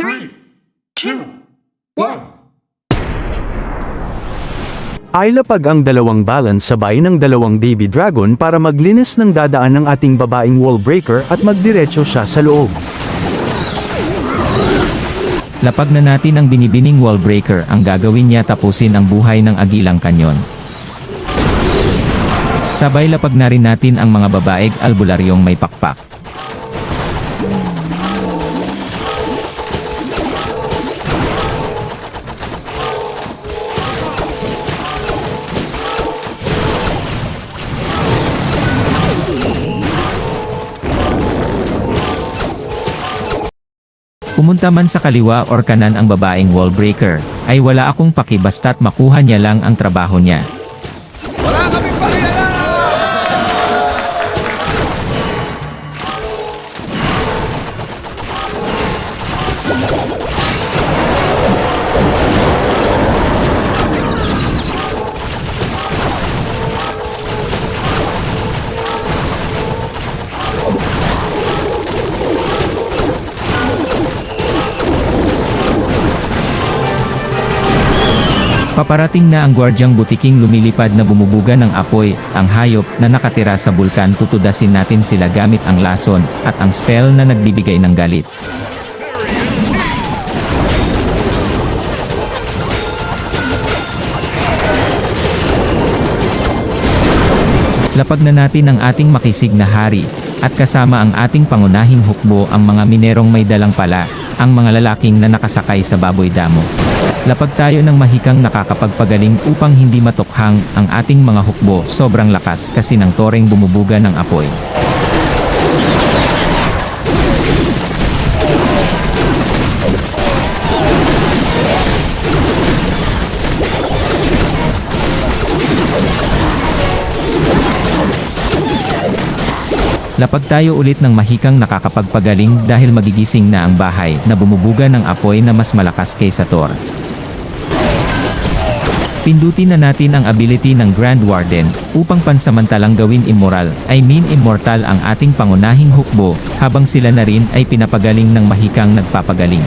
3, 2, 1. Ailapag ang dalawang balance sabay ng dalawang baby dragon para maglinis ng dadaan ng ating babaeng wall breaker at magdiretso siya sa loob. Lapag na natin ang binibining wall breaker, ang gagawin niya tapusin ang buhay ng Agilang Kanyon. Sabay lapag na rin natin ang mga babaeng albularyong may pakpak. Pumunta man sa kaliwa or kanan ang babaeng wall breaker, ay wala akong paki basta't makuha niya lang ang trabaho niya. Wala kaming pakialam! Paparating na ang gwardyang butiking lumilipad na bumubuga ng apoy, ang hayop na nakatira sa bulkan. Tutudasin natin sila gamit ang lason, at ang spell na nagbibigay ng galit. Lapag na natin ang ating makisig na hari, at kasama ang ating pangunahing hukbo ang mga minerong may dalang pala, ang mga lalaking na nakasakay sa baboy damo. Lapag tayo ng mahikang nakakapagpagaling upang hindi matukhang ang ating mga hukbo. Sobrang lakas kasi ng toreng bumubuga ng apoy. Lapag tayo ulit ng mahikang nakakapagpagaling dahil magigising na ang bahay na bumubuga ng apoy na mas malakas kaysa Thor. Pindutin na natin ang ability ng Grand Warden upang pansamantalang gawin immortal ang ating pangunahing hukbo habang sila na rin ay pinapagaling ng mahikang nagpapagaling.